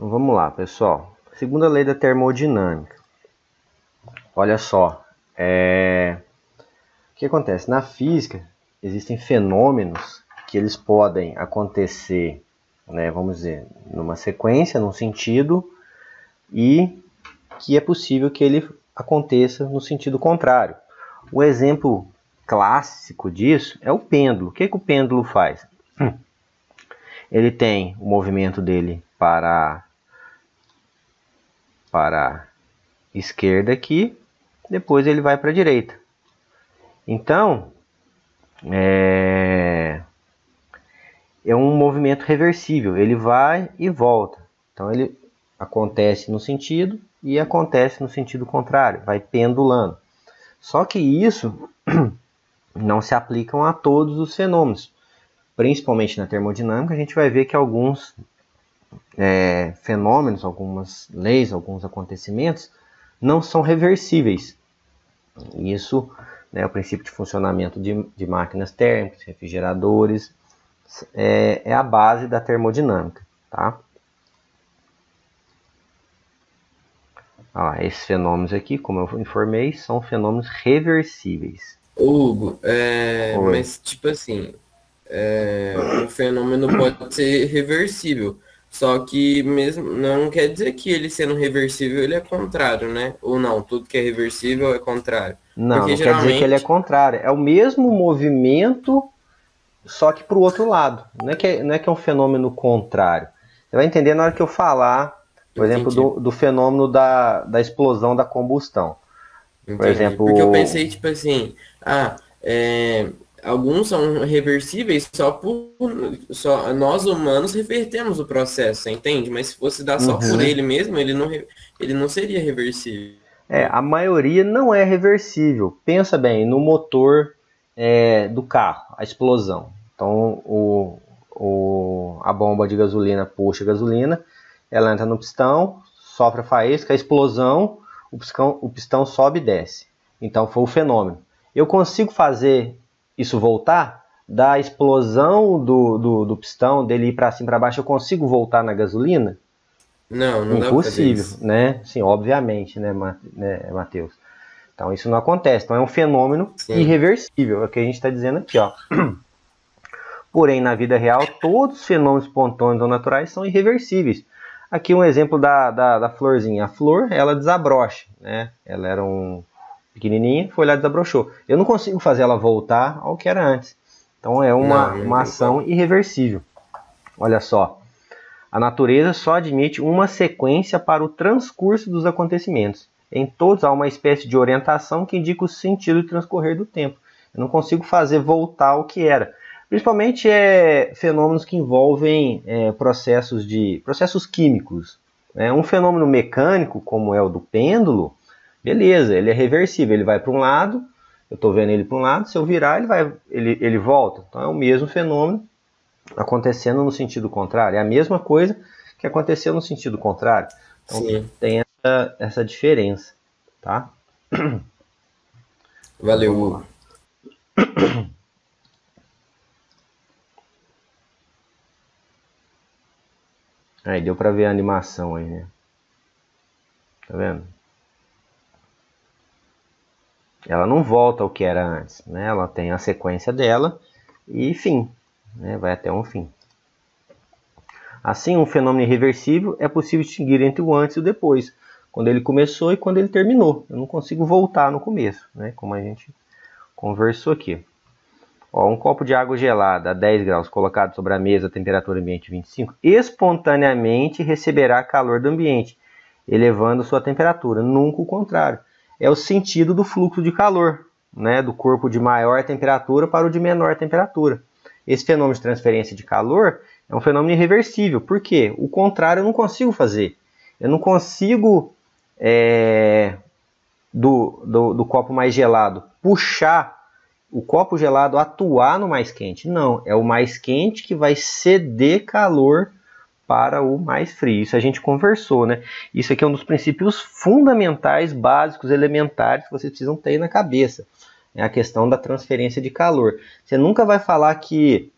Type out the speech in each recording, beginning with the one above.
Então vamos lá, pessoal. Segunda lei da termodinâmica. Olha só, o que acontece? Na física, existem fenômenos que eles podem acontecer, né, vamos dizer, numa sequência, num sentido, e que é possível que ele aconteça no sentido contrário. O exemplo clássico disso é o pêndulo. O que o pêndulo faz? Ele tem o movimento dele para a esquerda aqui, depois ele vai para a direita. Então, é um movimento reversível, ele vai e volta. Então ele acontece no sentido e acontece no sentido contrário, vai pendulando. Só que isso não se aplica a todos os fenômenos. Principalmente na termodinâmica, a gente vai ver que alguns fenômenos, algumas leis, alguns acontecimentos não são reversíveis. Isso é o princípio de funcionamento de máquinas térmicas, refrigeradores, é a base da termodinâmica, tá? Esses fenômenos aqui, como eu informei, são fenômenos reversíveis. Hugo, mas tipo assim, o fenômeno pode ser reversível, só que mesmo não quer dizer que ele sendo reversível ele é contrário, né? Ou não, tudo que é reversível é contrário. Não, Porque não quer dizer que ele é geralmente, contrário. É o mesmo movimento, só que para o outro lado. Não é que é um fenômeno contrário. Você vai entender na hora que eu falar, por exemplo, entendi, do fenômeno da explosão da combustão. Por entendi. Porque eu exemplo, pensei, tipo assim, alguns são reversíveis só nós humanos revertemos o processo, você entende? Mas se fosse dar só por uhum, ele mesmo, ele não seria reversível. a maioria não é reversível. Pensa bem no motor do carro, a explosão. Então, a bomba de gasolina puxa a gasolina, ela entra no pistão, sofre a faísca, a explosão, o pistão sobe e desce. Então, foi o fenômeno. Eu consigo fazer isso voltar? Da explosão do pistão, dele ir para cima e para baixo, eu consigo voltar na gasolina? Não, não dá pra fazer Impossível, isso. né? Sim, obviamente, né, Matheus? Então, isso não acontece. Então, é um fenômeno Sim. irreversível, é o que a gente está dizendo aqui, ó. Porém, na vida real, todos os fenômenos espontâneos ou naturais são irreversíveis. Aqui um exemplo da florzinha. A flor, ela desabrocha, né? Ela era pequenininha, foi lá e desabrochou. Eu não consigo fazer ela voltar ao que era antes. Então, é Não, não uma tem ação como. irreversível. Olha só, a natureza só admite uma sequência para o transcurso dos acontecimentos. Em todos há uma espécie de orientação que indica o sentido de transcorrer do tempo. Eu não consigo fazer voltar o que era. Principalmente fenômenos que envolvem processos químicos. Um fenômeno mecânico, como é o do pêndulo, beleza, ele é reversível, ele vai para um lado, eu estou vendo ele para um lado, se eu virar, ele volta. Então é o mesmo fenômeno acontecendo no sentido contrário. É a mesma coisa que aconteceu no sentido contrário. Então Sim. tem essa diferença, tá? Então Valeu, vamos lá. Hugo. Aí deu para ver a animação aí, né? Tá vendo? Ela não volta ao que era antes, né? Ela tem a sequência dela e fim, né? Vai até um fim. Assim, um fenômeno irreversível é possível distinguir entre o antes e o depois, quando ele começou e quando ele terminou. Eu não consigo voltar no começo, né? Como a gente conversou aqui. Um copo de água gelada a 10 graus colocado sobre a mesa a temperatura ambiente 25, espontaneamente receberá calor do ambiente, elevando sua temperatura. Nunca o contrário. É o sentido do fluxo de calor, né, do corpo de maior temperatura para o de menor temperatura. Esse fenômeno de transferência de calor é um fenômeno irreversível. Por quê? O contrário eu não consigo fazer. Eu não consigo, do copo mais gelado, puxar o copo gelado atuar no mais quente. Não, é o mais quente que vai ceder calor para o mais frio. Isso a gente conversou, né? Isso aqui é um dos princípios fundamentais, básicos, elementares que vocês precisam ter na cabeça. É a questão da transferência de calor. Você nunca vai falar que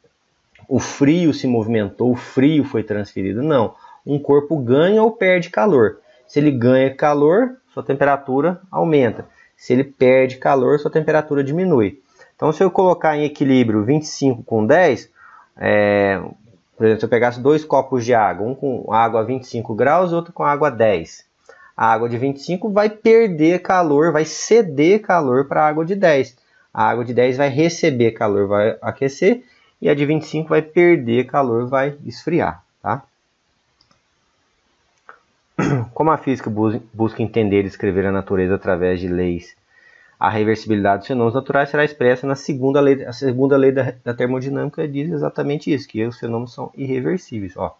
o frio se movimentou, o frio foi transferido. Não. um corpo ganha ou perde calor. Se ele ganha calor, sua temperatura aumenta. Se ele perde calor, sua temperatura diminui. Então, se eu colocar em equilíbrio 25 com 10, por exemplo, se eu pegasse 2 copos de água, um com água a 25 graus e outro com água a 10. A água de 25 vai perder calor, vai ceder calor para a água de 10. A água de 10 vai receber calor, vai aquecer, e a de 25 vai perder calor, vai esfriar. Tá? Como a física busca entender e descrever a natureza através de leis, a reversibilidade dos fenômenos naturais será expressa na segunda lei. A segunda lei da termodinâmica diz exatamente isso, que os fenômenos são irreversíveis. Ó.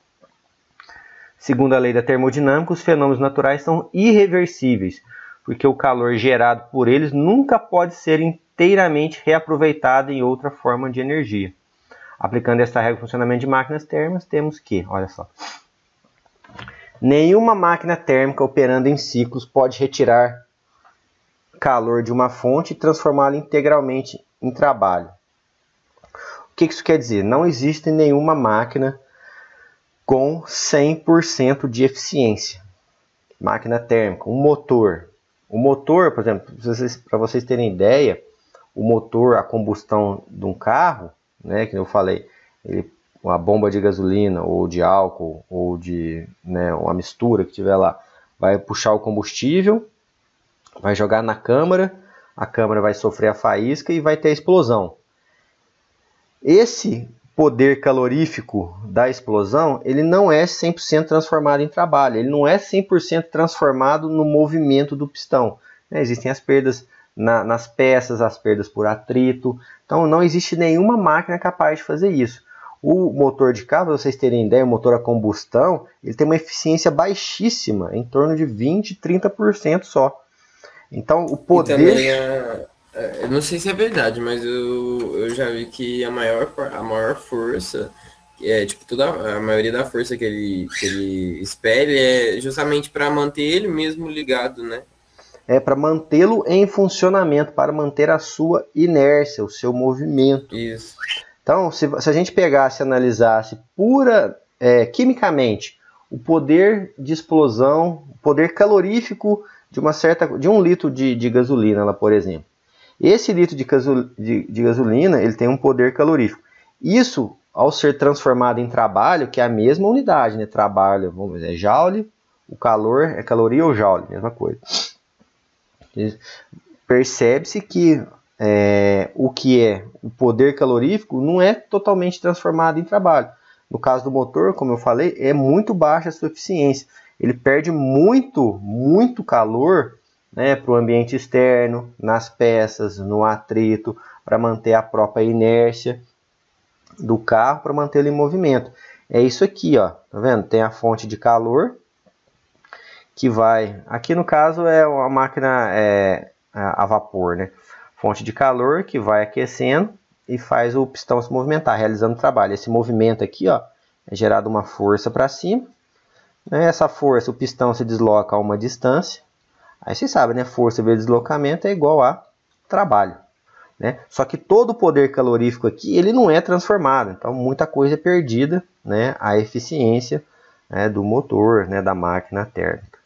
Segundo a lei da termodinâmica, os fenômenos naturais são irreversíveis, porque o calor gerado por eles nunca pode ser inteiramente reaproveitado em outra forma de energia. Aplicando esta regra de funcionamento de máquinas térmicas, temos que, olha só, nenhuma máquina térmica operando em ciclos pode retirar calor de uma fonte e transformá-la integralmente em trabalho. O que isso quer dizer? Não existe nenhuma máquina com 100% de eficiência. Máquina térmica, um motor. O motor, por exemplo, para vocês terem ideia, o motor, a combustão de um carro, né, que eu falei, uma bomba de gasolina ou de álcool ou de uma mistura que tiver lá, vai puxar o combustível, vai jogar na câmara, a câmara vai sofrer a faísca e vai ter a explosão. Esse poder calorífico da explosão, ele não é 100% transformado em trabalho, ele não é 100% transformado no movimento do pistão. Existem as perdas nas peças, as perdas por atrito, então não existe nenhuma máquina capaz de fazer isso. O motor de carro, para vocês terem ideia, o motor a combustão, ele tem uma eficiência baixíssima, em torno de 20, 30% só. Então, o poder... E também eu não sei se é verdade, mas eu já vi que a maior força, tipo, a maioria da força que ele expele é justamente para manter ele mesmo ligado, né? É para mantê-lo em funcionamento, para manter a sua inércia, o seu movimento. Isso. Então, se a gente pegasse e analisasse quimicamente o poder de explosão, o poder calorífico de 1 litro de gasolina, lá, por exemplo. Esse litro de gasolina ele tem um poder calorífico. Isso, ao ser transformado em trabalho, que é a mesma unidade, né? Trabalho, vamos dizer, é joule, o calor é caloria ou joule, mesma coisa. Percebe-se que o que é o poder calorífico não é totalmente transformado em trabalho. No caso do motor, como eu falei, é muito baixa a sua eficiência. Ele perde muito calor, né, para o ambiente externo, nas peças, no atrito, para manter a própria inércia do carro, para mantê-lo em movimento. É isso aqui, ó, tá vendo? Tem a fonte de calor, que vai... Aqui no caso é uma máquina a vapor, né? Fonte de calor que vai aquecendo e faz o pistão se movimentar, realizando o trabalho. Esse movimento aqui, ó, é gerado uma força para cima. Essa força, o pistão se desloca a uma distância. Aí vocês sabem, né? Força vezes deslocamento é igual a trabalho, né? Só que todo o poder calorífico aqui, ele não é transformado. Então, muita coisa é perdida, né? A eficiência, né, do motor, né, da máquina térmica.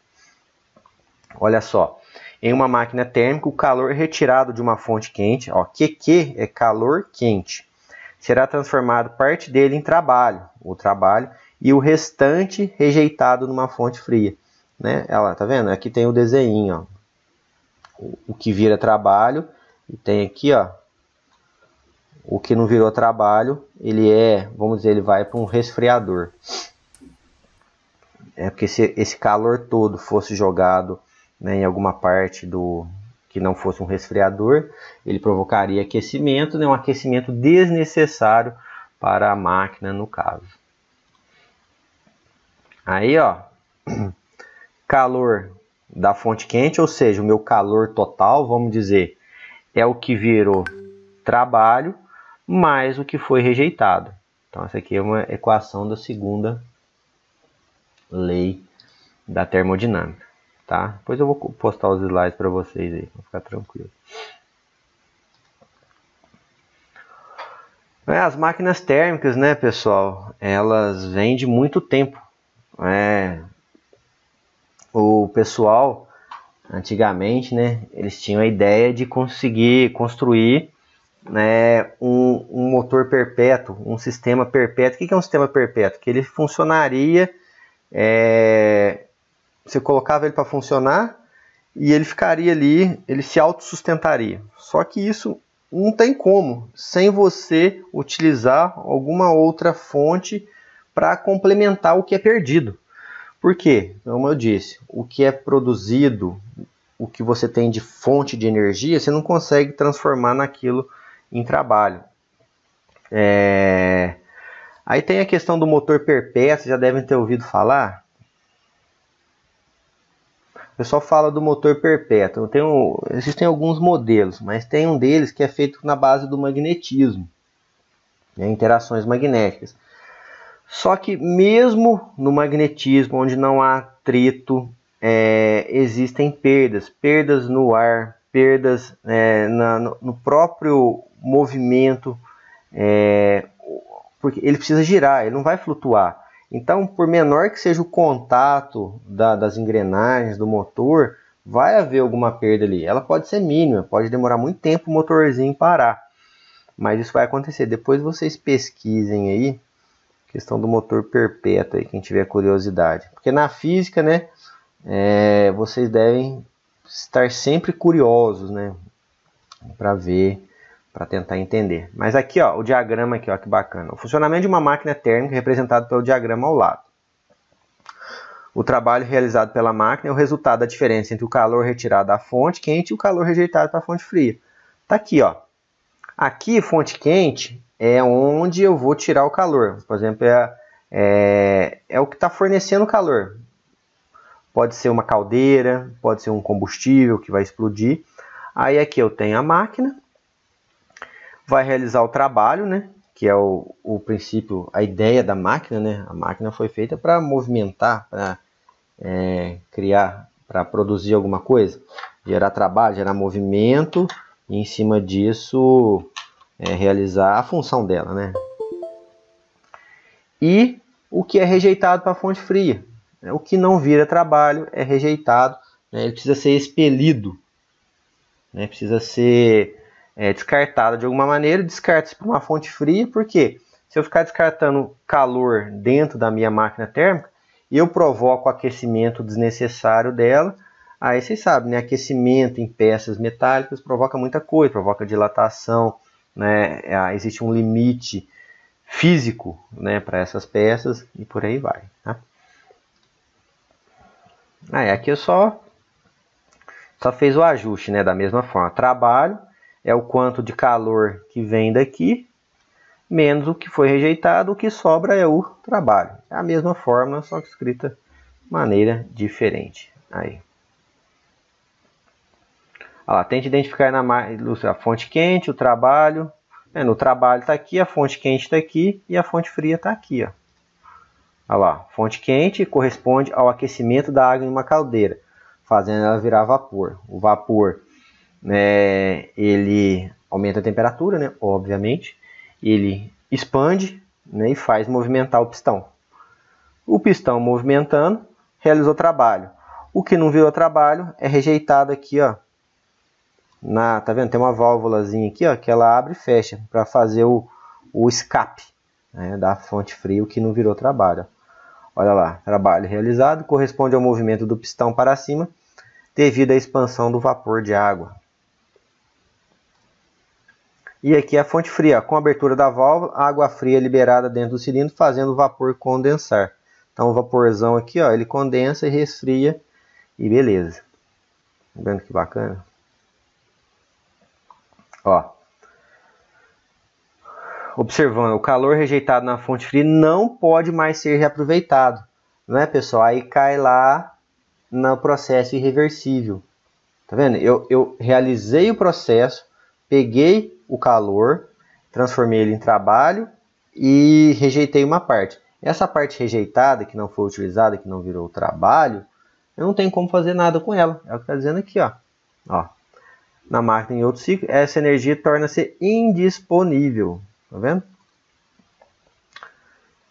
Olha só. Em uma máquina térmica, o calor retirado de uma fonte quente, ó, QQ é calor quente, será transformado parte dele em trabalho, e o restante rejeitado numa fonte fria, né? Ela, tá vendo? Aqui tem o desenho, ó, o que vira trabalho, e tem aqui, ó, o que não virou trabalho, vamos dizer, ele vai para um resfriador. Porque se esse calor todo fosse jogado, né, em alguma parte que não fosse um resfriador, ele provocaria aquecimento, né, um aquecimento desnecessário para a máquina, no caso. Aí, ó, calor da fonte quente, ou seja, o meu calor total, vamos dizer, é o que virou trabalho mais o que foi rejeitado. Então, essa aqui é uma equação da segunda lei da termodinâmica. Tá? Depois eu vou postar os slides para vocês aí, para ficar tranquilo. As máquinas térmicas, né, pessoal, elas vêm de muito tempo o pessoal, antigamente, né, eles tinham a ideia de conseguir construir, né, um motor perpétuo, um sistema perpétuo. O que é um sistema perpétuo? Que ele funcionaria, você colocava ele para funcionar e ele ficaria ali, ele se autossustentaria. Só que isso não tem como, sem você utilizar alguma outra fonte para complementar o que é perdido. Por quê? Como eu disse, o que é produzido, o que você tem de fonte de energia, você não consegue transformar naquilo em trabalho. Aí tem a questão do motor perpétuo, vocês já devem ter ouvido falar. O pessoal fala do motor perpétuo. Existem alguns modelos, mas tem um deles que é feito na base do magnetismo, né, interações magnéticas. Só que mesmo no magnetismo, onde não há atrito, existem perdas no ar, perdas no próprio movimento, porque ele precisa girar, ele não vai flutuar. Então, por menor que seja o contato das engrenagens do motor, vai haver alguma perda ali. Ela pode ser mínima, pode demorar muito tempo o motorzinho parar, mas isso vai acontecer. Depois vocês pesquisem aí, questão do motor perpétuo, aí, quem tiver curiosidade. Porque na física, né, vocês devem estar sempre curiosos, né, para ver, para tentar entender. Mas aqui, ó, o diagrama aqui, ó, que bacana. O funcionamento de uma máquina térmica representado pelo diagrama ao lado. O trabalho realizado pela máquina é o resultado da diferença entre o calor retirado da fonte quente e o calor rejeitado para a fonte fria. Tá aqui, ó. Aqui, fonte quente é onde eu vou tirar o calor. Por exemplo, é o que está fornecendo o calor. Pode ser uma caldeira, pode ser um combustível que vai explodir. Aí aqui eu tenho a máquina, vai realizar o trabalho, né? Que é o princípio, a ideia da máquina, né? A máquina foi feita para movimentar, para criar, para produzir alguma coisa, gerar trabalho, gerar movimento, e em cima disso realizar a função dela, né? E o que é rejeitado para a fonte fria, o que não vira trabalho é rejeitado, né? Ele precisa ser expelido, né? Precisa ser descartado de alguma maneira. Descarta-se para uma fonte fria, porque se eu ficar descartando calor dentro da minha máquina térmica, eu provoco aquecimento desnecessário dela. Aí vocês sabem, né? Aquecimento em peças metálicas provoca muita coisa, provoca dilatação, né? Existe um limite físico, né, para essas peças e por aí vai. Tá? Aqui eu só fez o ajuste, né, da mesma forma. Trabalho é o quanto de calor que vem daqui, menos o que foi rejeitado, o que sobra é o trabalho. É a mesma fórmula, só que escrita de maneira diferente. Aí. Olha lá, tente identificar a fonte quente, o trabalho. No trabalho está aqui, a fonte quente está aqui e a fonte fria está aqui. Ó. Olha lá, fonte quente corresponde ao aquecimento da água em uma caldeira, fazendo ela virar vapor. O vapor, ele aumenta a temperatura, né? Obviamente. Ele expande, né? E faz movimentar o pistão. O pistão movimentando realizou trabalho. O que não virou trabalho é rejeitado aqui, ó. Tá vendo? Tem uma válvulazinha aqui, ó, que ela abre e fecha para fazer o escape, né, da fonte fria, o que não virou trabalho. Olha lá, trabalho realizado corresponde ao movimento do pistão para cima devido à expansão do vapor de água. E aqui a fonte fria, com a abertura da válvula, água fria é liberada dentro do cilindro, fazendo o vapor condensar. Então o vaporzão aqui, ó, ele condensa e resfria e beleza. Tá vendo que bacana? Ó. Observando, o calor rejeitado na fonte fria não pode mais ser reaproveitado, não é, pessoal? Aí cai lá no processo irreversível. Tá vendo? Eu realizei o processo, peguei o calor, transformei ele em trabalho e rejeitei uma parte. Essa parte rejeitada, que não foi utilizada, que não virou trabalho, eu não tenho como fazer nada com ela. É o que está dizendo aqui, ó. Na máquina em outro ciclo, essa energia torna-se indisponível. Tá vendo?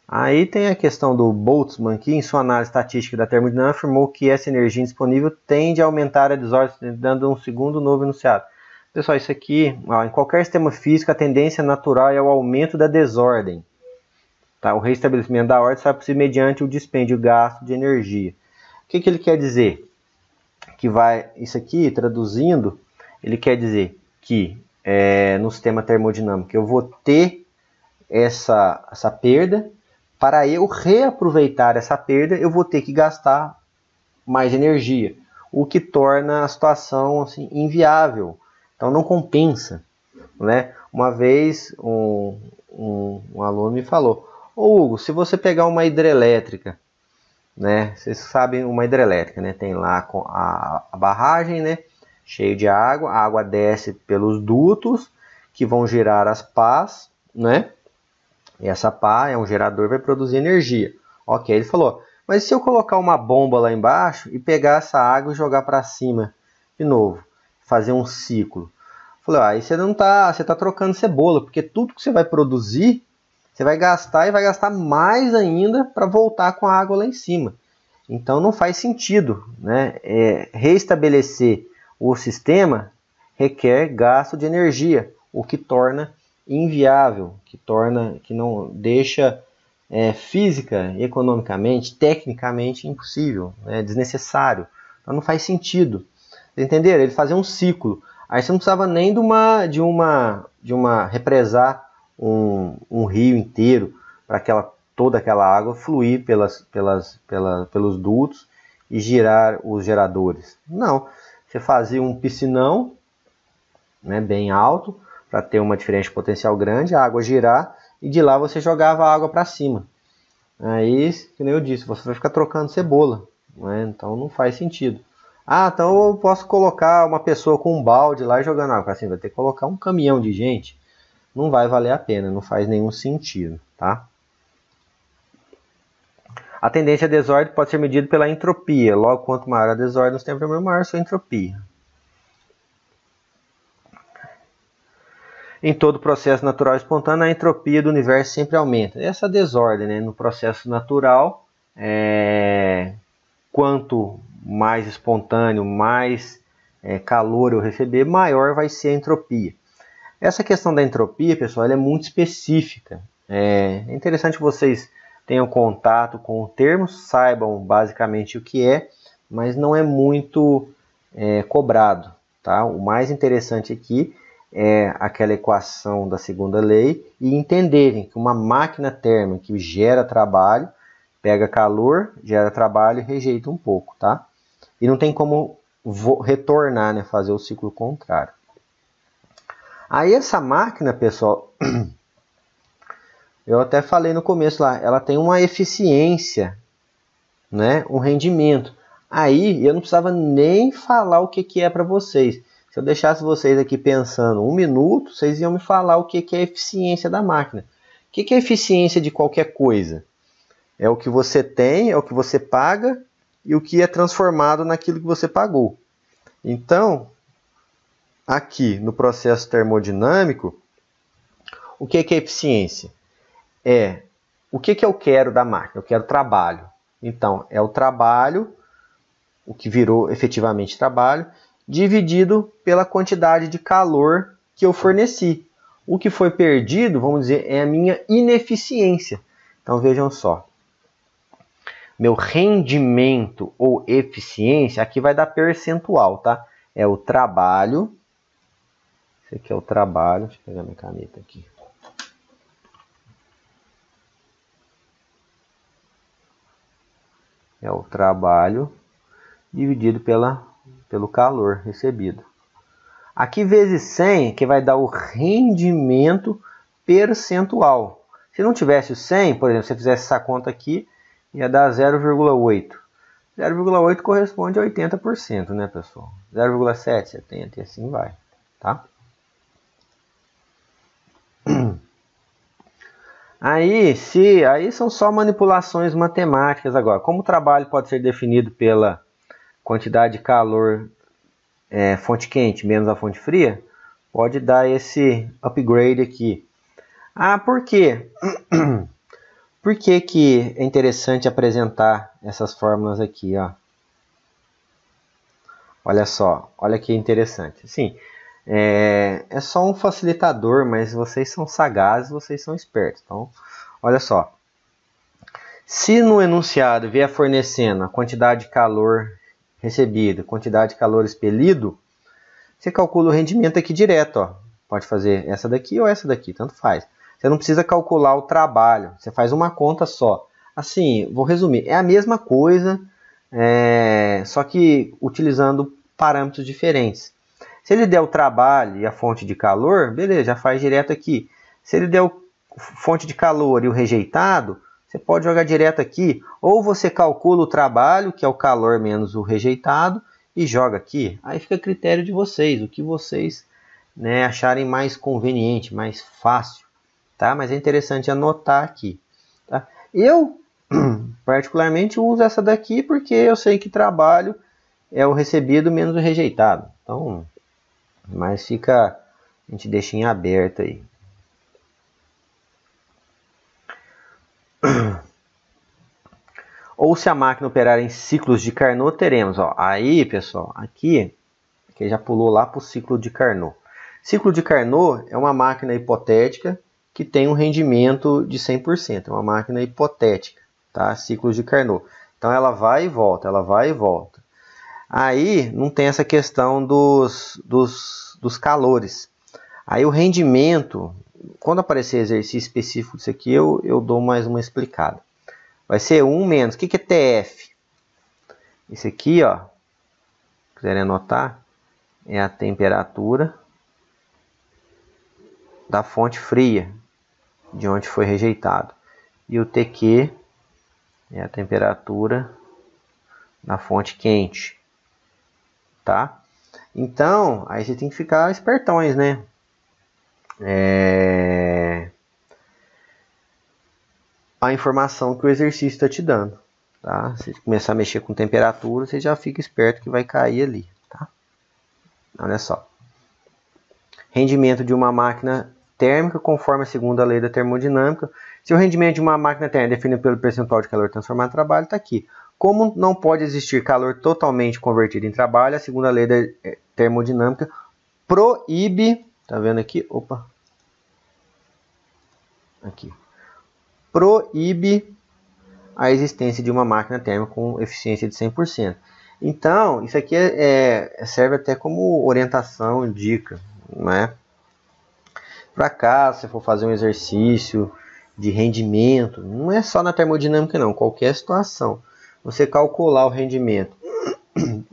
Aí tem a questão do Boltzmann, que em sua análise estatística da termodinâmica afirmou que essa energia indisponível tende a aumentar a desordem, dando um segundo novo enunciado. Pessoal, isso aqui, ó, em qualquer sistema físico, a tendência natural é o aumento da desordem. Tá? O reestabelecimento da ordem só é possível mediante o dispêndio, o gasto de energia. O que ele quer dizer? Que vai, isso aqui, traduzindo, ele quer dizer que no sistema termodinâmico eu vou ter essa perda. Para eu reaproveitar essa perda, eu vou ter que gastar mais energia, o que torna a situação assim, inviável. Então não compensa. Né? Uma vez um aluno me falou: ô Hugo, se você pegar uma hidrelétrica, né? Vocês sabem uma hidrelétrica, né? Tem lá a barragem, né? Cheio de água, a água desce pelos dutos que vão gerar as pás, né? E essa pá é um gerador, vai produzir energia. Ok, ele falou, mas se eu colocar uma bomba lá embaixo e pegar essa água e jogar para cima de novo, fazer um ciclo? Falei, aí você não tá, você tá trocando cebola, porque tudo que você vai produzir, você vai gastar e vai gastar mais ainda para voltar com a água lá em cima. Então não faz sentido, né? Reestabelecer o sistema requer gasto de energia, o que torna inviável, que não deixa física, economicamente, tecnicamente impossível, desnecessário. Então não faz sentido. Entenderam? Ele fazia um ciclo. Aí você não precisava nem de uma represar um rio inteiro para toda aquela água fluir pelos dutos e girar os geradores. Não, você fazia um piscinão, né, bem alto, para ter uma diferença de potencial grande, a água girar, e de lá você jogava a água para cima. Aí, como eu disse, você vai ficar trocando cebola, né? Então não faz sentido. Ah, então eu posso colocar uma pessoa com um balde lá e jogando água. Assim, vai ter que colocar um caminhão de gente. Não vai valer a pena, não faz nenhum sentido, tá? A tendência à desordem pode ser medida pela entropia. Logo, quanto maior a desordem no sistema, maior a sua entropia. Em todo processo natural e espontâneo, a entropia do universo sempre aumenta. Essa desordem, né? No processo natural, quanto mais espontâneo, mais calor eu receber, maior vai ser a entropia. Essa questão da entropia, pessoal, ela é muito específica. É interessante que vocês tenham contato com o termo, saibam basicamente o que é, mas não é muito cobrado. Tá? O mais interessante aqui é aquela equação da segunda lei e entenderem que uma máquina térmica que gera trabalho, pega calor, gera trabalho e rejeita um pouco, tá? E não tem como retornar, né, fazer o ciclo contrário. Aí essa máquina, pessoal, eu até falei no começo lá, ela tem uma eficiência, né, um rendimento. Aí eu não precisava nem falar o que é para vocês. Se eu deixasse vocês aqui pensando 1 minuto, vocês iam me falar o que é a eficiência da máquina. O que é a eficiência de qualquer coisa? É o que você tem, é o que você paga e o que é transformado naquilo que você pagou. Então, aqui no processo termodinâmico, o que é eficiência? O que eu quero da máquina? Eu quero trabalho. Então, é o trabalho, o que virou efetivamente trabalho, dividido pela quantidade de calor que eu forneci. O que foi perdido, vamos dizer, é a minha ineficiência. Então vejam só. Meu rendimento ou eficiência, aqui vai dar percentual, tá? É o trabalho. Esse aqui é o trabalho. Deixa eu pegar minha caneta aqui. É o trabalho dividido pelo calor recebido. Aqui vezes 100, que vai dar o rendimento percentual. Se não tivesse o 100, por exemplo, se você fizesse essa conta aqui, ia dar 0,8. 0,8 corresponde a 80%, né, pessoal? 0,7, 70% e assim vai, tá? Aí são só manipulações matemáticas agora. Como o trabalho pode ser definido pela quantidade de calor fonte quente menos a fonte fria, pode dar esse upgrade aqui. Ah, por quê? por que é interessante apresentar essas fórmulas aqui, ó? Olha só, olha que interessante. Sim, é só um facilitador, mas vocês são sagazes, vocês são espertos. Então, olha só. Se no enunciado vier fornecendo a quantidade de calor recebido, quantidade de calor expelido, você calcula o rendimento aqui direto, ó. Pode fazer essa daqui ou essa daqui, tanto faz. Você não precisa calcular o trabalho, você faz uma conta só. Assim, vou resumir, é a mesma coisa, só que utilizando parâmetros diferentes. Se ele der o trabalho e a fonte de calor, beleza, já faz direto aqui. Se ele der a fonte de calor e o rejeitado, você pode jogar direto aqui. Ou você calcula o trabalho, que é o calor menos o rejeitado, e joga aqui. Aí fica a critério de vocês, o que vocês, né, acharem mais conveniente, mais fácil. Tá? Mas é interessante anotar aqui. Tá? Eu, particularmente, uso essa daqui porque eu sei que trabalho é o recebido menos o rejeitado. Então, mas fica, a gente deixa em aberto aí. Ou se a máquina operar em ciclos de Carnot, teremos, ó, aí pessoal, aqui já pulou lá para o ciclo de Carnot. Ciclo de Carnot é uma máquina hipotética que tem um rendimento de 100%, é uma máquina hipotética, tá? Ciclos de Carnot. Então ela vai e volta, ela vai e volta. Aí não tem essa questão dos calores. Aí o rendimento, quando aparecer exercício específico disso aqui, eu dou mais uma explicada. Vai ser 1 menos. O que é TF? Isso aqui, ó, se quiserem anotar, é a temperatura da fonte fria, de onde foi rejeitado. E o TQ é a temperatura da fonte quente. Tá? Então, aí você tem que ficar espertões, né? A informação que o exercício está te dando. Tá? Se começar a mexer com temperatura, você já fica esperto que vai cair ali. Tá? Olha só. Rendimento de uma máquina térmica conforme a segunda lei da termodinâmica. Se o rendimento de uma máquina térmica é definido pelo percentual de calor transformado em trabalho, está aqui. Como não pode existir calor totalmente convertido em trabalho, a segunda lei da termodinâmica proíbe, tá vendo aqui? Opa. Aqui. Proíbe a existência de uma máquina térmica com eficiência de 100%. Então, isso aqui serve até como orientação, dica, né? Para cá, se for fazer um exercício de rendimento, não é só na termodinâmica não, qualquer situação, você calcular o rendimento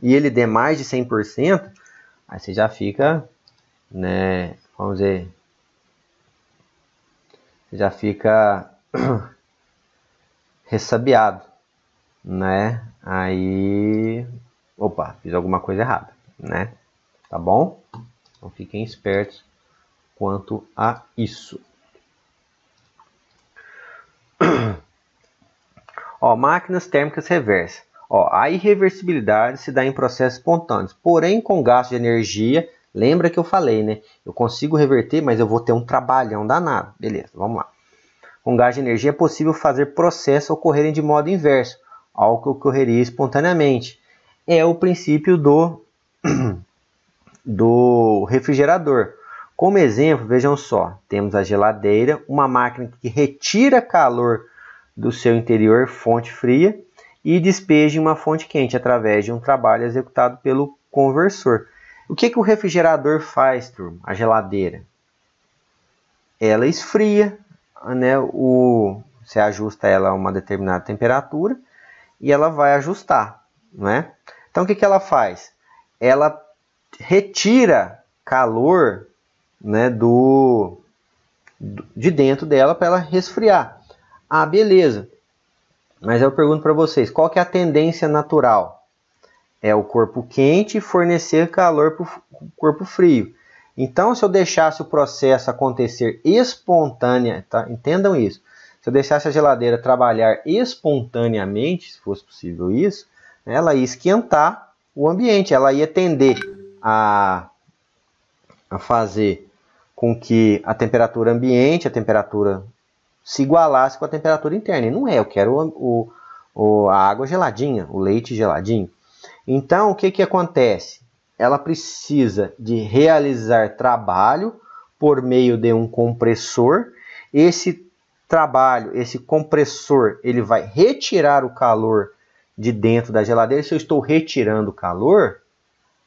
e ele der mais de 100%, aí você já fica, né, vamos dizer, você já fica ressabiado, né? Aí, opa, fiz alguma coisa errada, né? Tá bom? Então fiquem espertos quanto a isso. Ó, máquinas térmicas reversas. Ó, a irreversibilidade se dá em processos espontâneos, porém com gasto de energia. Lembra que eu falei, né? Eu consigo reverter, mas eu vou ter um trabalhão danado. Beleza, vamos lá. Com gasto de energia é possível fazer processos ocorrerem de modo inverso, algo que ocorreria espontaneamente. É o princípio do refrigerador. Como exemplo, vejam só, temos a geladeira, uma máquina que retira calor do seu interior, fonte fria, e despeja em uma fonte quente através de um trabalho executado pelo conversor. O que o refrigerador faz, turma? A geladeira? Ela esfria, né? Você ajusta ela a uma determinada temperatura e ela vai ajustar, né? Então o que ela faz? Ela retira calor, né, de dentro dela para ela resfriar. Ah, beleza. Mas eu pergunto para vocês, qual que é a tendência natural? É o corpo quente fornecer calor para o corpo frio. Então, se eu deixasse o processo acontecer espontânea, tá? Entendam isso. Se eu deixasse a geladeira trabalhar espontaneamente, se fosse possível isso, ela ia esquentar o ambiente, ela ia tender a fazer com que a temperatura ambiente, a temperatura se igualasse com a temperatura interna. E não é, eu quero a água geladinha, o leite geladinho. Então, o que que acontece? Ela precisa de realizar trabalho por meio de um compressor. Esse trabalho, esse compressor, ele vai retirar o calor de dentro da geladeira. Se eu estou retirando o calor,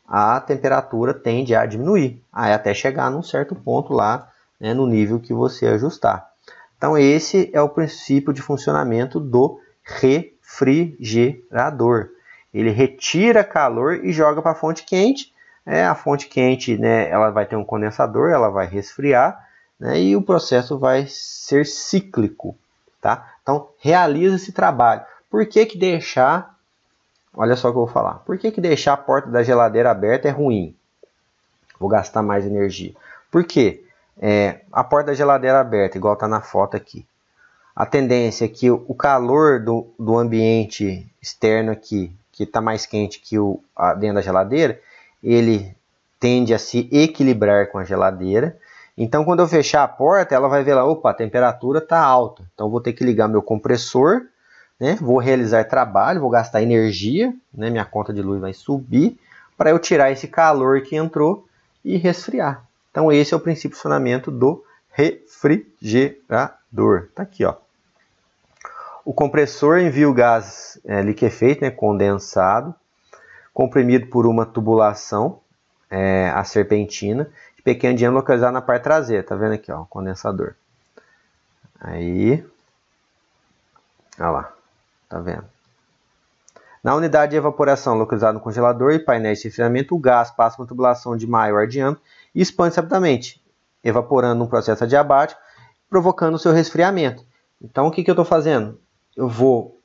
a temperatura tende a diminuir, até chegar num certo ponto lá, né, no nível que você ajustar. Então esse é o princípio de funcionamento do refrigerador. Ele retira calor e joga para a fonte quente. A fonte quente, né, ela vai ter um condensador, ela vai resfriar, né, e o processo vai ser cíclico. Tá? Então realiza esse trabalho. Por que que deixar... Olha só o que eu vou falar. Por que que deixar a porta da geladeira aberta é ruim? Vou gastar mais energia. Por quê? A porta da geladeira aberta, igual está na foto aqui. A tendência é que o calor do ambiente externo aqui, que está mais quente que dentro da geladeira, ele tende a se equilibrar com a geladeira. Então, quando eu fechar a porta, ela vai ver lá, opa, a temperatura está alta. Então, vou ter que ligar meu compressor, né? Vou realizar trabalho, vou gastar energia, né? Minha conta de luz vai subir para eu tirar esse calor que entrou e resfriar. Então esse é o princípio de funcionamento do refrigerador. Tá aqui, ó. O compressor envia o gás liquefeito, né? Condensado, comprimido por uma tubulação, a serpentina, de pequeno diâmetro localizado na parte traseira. Tá vendo aqui, ó, o condensador. Aí, olha lá. Tá vendo? Na unidade de evaporação localizada no congelador e painéis de resfriamento, o gás passa por uma tubulação de maior diâmetro e expande rapidamente, evaporando um processo adiabático, provocando o seu resfriamento. Então, o que eu estou fazendo? Eu vou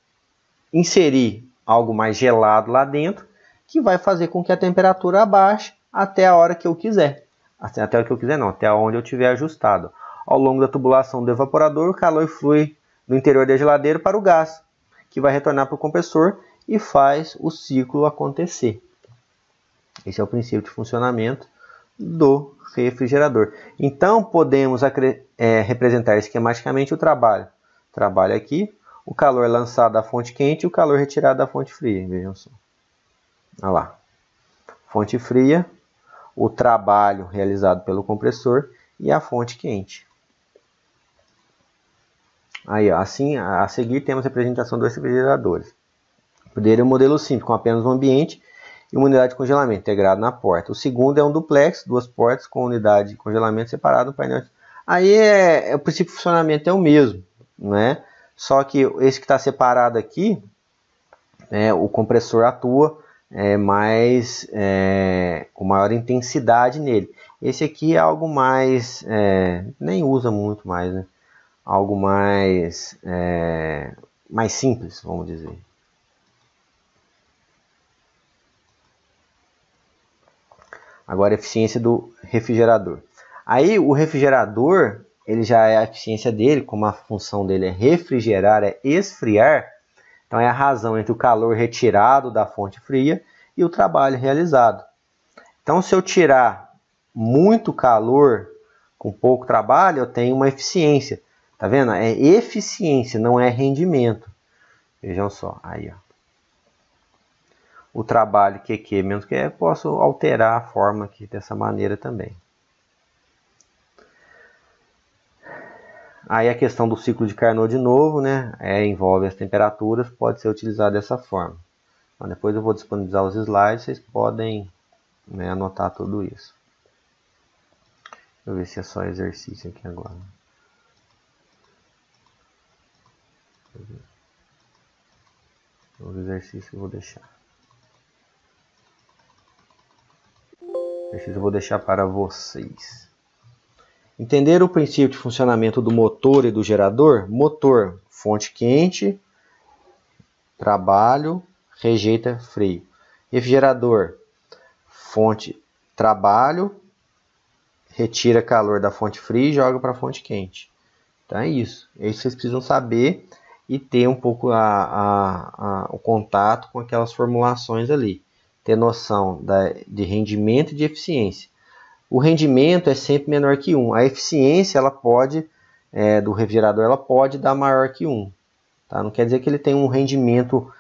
inserir algo mais gelado lá dentro, que vai fazer com que a temperatura abaixe até a hora que eu quiser. Até a hora que eu quiser não, até onde eu tiver ajustado. Ao longo da tubulação do evaporador, o calor flui do interior da geladeira para o gás, que vai retornar para o compressor e faz o ciclo acontecer. Esse é o princípio de funcionamento do refrigerador. Então, podemos representar esquematicamente o trabalho. Trabalho aqui, o calor lançado da fonte quente e o calor retirado da fonte fria. Vejam só. Olha lá. Fonte fria, o trabalho realizado pelo compressor e a fonte quente. Aí, ó, assim, a seguir temos a representação dos refrigeradores. O primeiro é um modelo simples, com apenas um ambiente e uma unidade de congelamento integrado na porta. O segundo é um duplex, duas portas com unidade de congelamento separado no painel. Aí o princípio de funcionamento é o mesmo, né? Só que esse que está separado aqui, o compressor atua com maior intensidade nele. Esse aqui é algo mais, nem usa muito mais, né? Algo mais simples, vamos dizer. Agora a eficiência do refrigerador. Aí o refrigerador, ele já é a eficiência dele, como a função dele é refrigerar, é esfriar. Então é a razão entre o calor retirado da fonte fria e o trabalho realizado. Então se eu tirar muito calor com pouco trabalho, eu tenho uma eficiência. Tá vendo? É eficiência, não é rendimento. Vejam só, aí, ó. O trabalho QQ menos que eu posso alterar a forma aqui dessa maneira também. Aí a questão do ciclo de Carnot de novo, né? Envolve as temperaturas, pode ser utilizado dessa forma. Então, depois eu vou disponibilizar os slides, vocês podem, né, anotar tudo isso. Deixa eu ver se é só exercício aqui agora. O exercício eu vou deixar. O exercício eu vou deixar para vocês. Entender o princípio de funcionamento do motor e do gerador? Motor, fonte quente, trabalho, rejeita frio. Refrigerador, fonte, trabalho, retira calor da fonte fria e joga para a fonte quente. Então é isso. É isso que vocês precisam saber e ter um pouco o contato com aquelas formulações ali. Ter noção de rendimento e de eficiência. O rendimento é sempre menor que 1. A eficiência ela pode do refrigerador ela pode dar maior que 1. Tá? Não quer dizer que ele tem um rendimento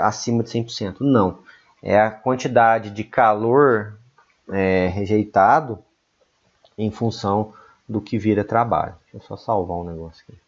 acima de 100%. Não. É a quantidade de calor rejeitado em função do que vira trabalho. Deixa eu só salvar um negócio aqui.